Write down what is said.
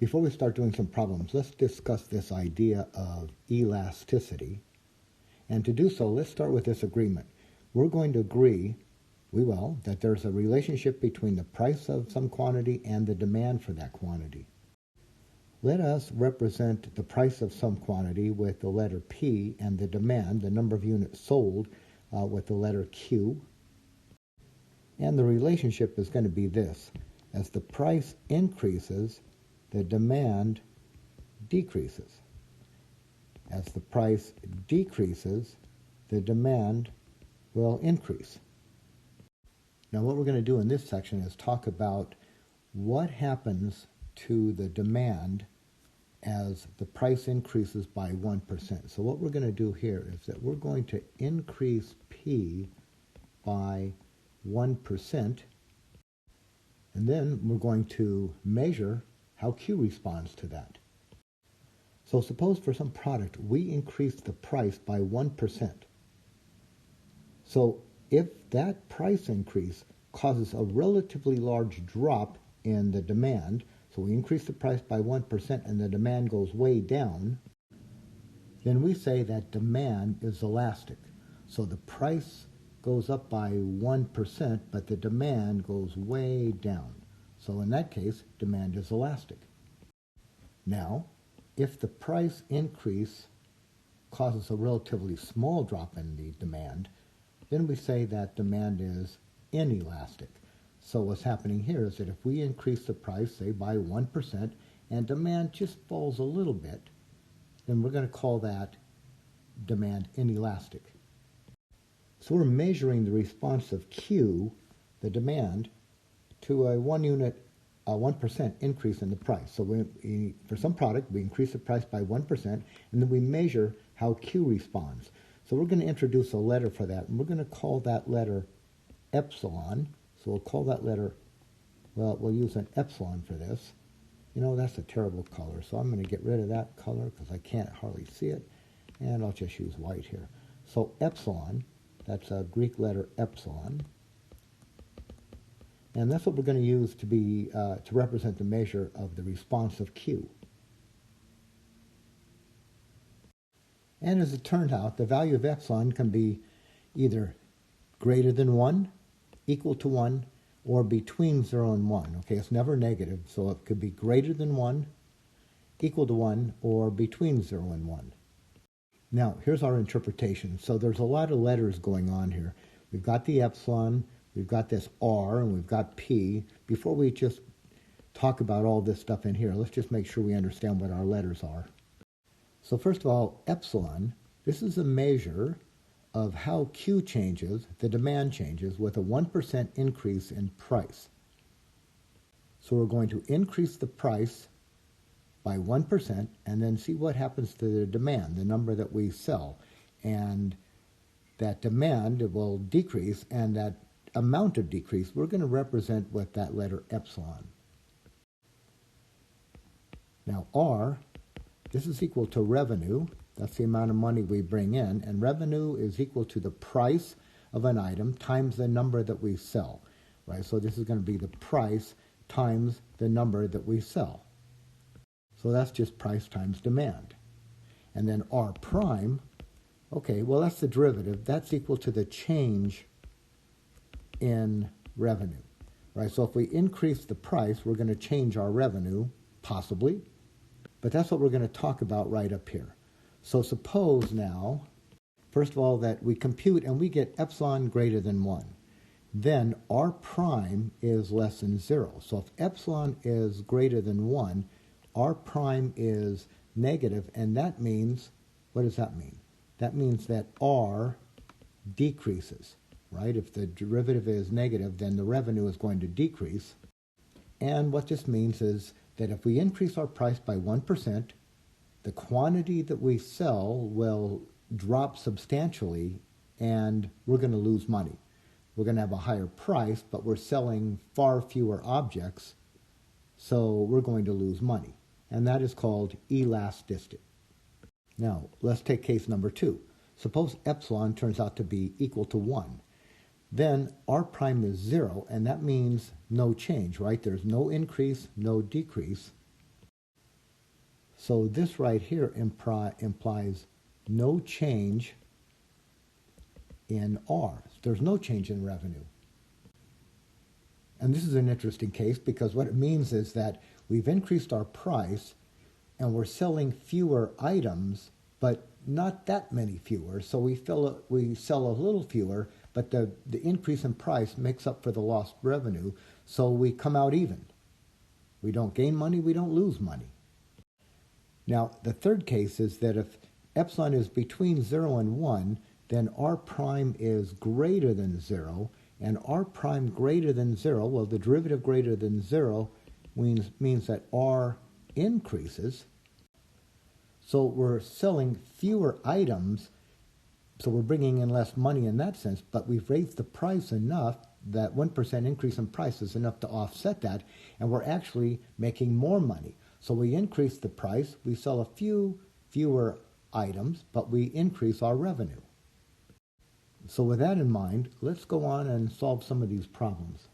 Before we start doing some problems, let's discuss this idea of elasticity. And to do so, let's start with this agreement. We're going to agree, we will, that there's a relationship between the price of some quantity and the demand for that quantity. Let us represent the price of some quantity with the letter P and the demand, the number of units sold, with the letter Q. And the relationship is going to be this. As the price increases, the demand decreases. As the price decreases, the demand will increase. Now what we're going to do in this section is talk about what happens to the demand as the price increases by 1%. So what we're going to do here is that we're going to increase P by 1%, and then we're going to measure how Q responds to that. So suppose for some product we increase the price by 1%. So if that price increase causes a relatively large drop in the demand, so we increase the price by 1% and the demand goes way down, then we say that demand is elastic. So the price goes up by 1%, but the demand goes way down. So in that case, demand is elastic. Now, if the price increase causes a relatively small drop in the demand, then we say that demand is inelastic. So what's happening here is that if we increase the price, say by 1%, and demand just falls a little bit, then we're going to call that demand inelastic. So we're measuring the response of Q, the demand, to a 1% increase in the price. So for some product, we increase the price by 1%, and then we measure how Q responds. So we're going to introduce a letter for that, and we're going to call that letter epsilon. So we'll call that letter, well, we'll use an epsilon for this. You know, that's a terrible color, so I'm going to get rid of that color because I can't hardly see it, and I'll just use white here. So epsilon, that's a Greek letter epsilon. And that's what we're going to use to represent the measure of the response of Q. And as it turned out, the value of epsilon can be either greater than 1, equal to 1, or between 0 and 1. Okay, it's never negative, so it could be greater than 1, equal to 1, or between 0 and 1. Now, here's our interpretation. So there's a lot of letters going on here. We've got the epsilon, we've got this R, and we've got P. Before we just talk about all this stuff in here, let's just make sure we understand what our letters are. So first of all, epsilon, this is a measure of how Q changes, the demand changes, with a 1% increase in price. So we're going to increase the price by 1% and then see what happens to the demand, the number that we sell. And that demand will decrease, and that amount of decrease we're going to represent with that letter epsilon. Now R, this is equal to revenue. That's the amount of money we bring in, and revenue is equal to the price of an item times the number that we sell, right? So this is going to be the price times the number that we sell. So that's just price times demand. And then R prime, okay, well that's the derivative. That's equal to the change in revenue, right? So if we increase the price, we're going to change our revenue, possibly, but that's what we're going to talk about right up here. So suppose now, first of all, that we compute and we get epsilon greater than 1. Then R prime is less than 0. So if epsilon is greater than 1, R prime is negative, and that means, what does that mean? That means that R decreases, right? If the derivative is negative, then the revenue is going to decrease. And what this means is that if we increase our price by 1%, the quantity that we sell will drop substantially, and we're going to lose money. We're going to have a higher price, but we're selling far fewer objects, so we're going to lose money. And that is called elasticity. Now, let's take case number 2. Suppose epsilon turns out to be equal to 1. Then R prime is 0, and that means no change, right? There's no increase, no decrease. So this right here implies no change in R. There's no change in revenue. And this is an interesting case because what it means is that we've increased our price and we're selling fewer items, but not that many fewer. So we sell a little fewer, but the increase in price makes up for the lost revenue. So we come out even. We don't gain money, we don't lose money. Now, the third case is that if epsilon is between 0 and 1, then R prime is greater than 0, and R prime greater than 0, well, the derivative greater than 0 means that R increases. So we're selling fewer items, so we're bringing in less money in that sense, but we've raised the price enough that 1% increase in price is enough to offset that, and we're actually making more money. So we increase the price, we sell a few fewer items, but we increase our revenue. So with that in mind, let's go on and solve some of these problems.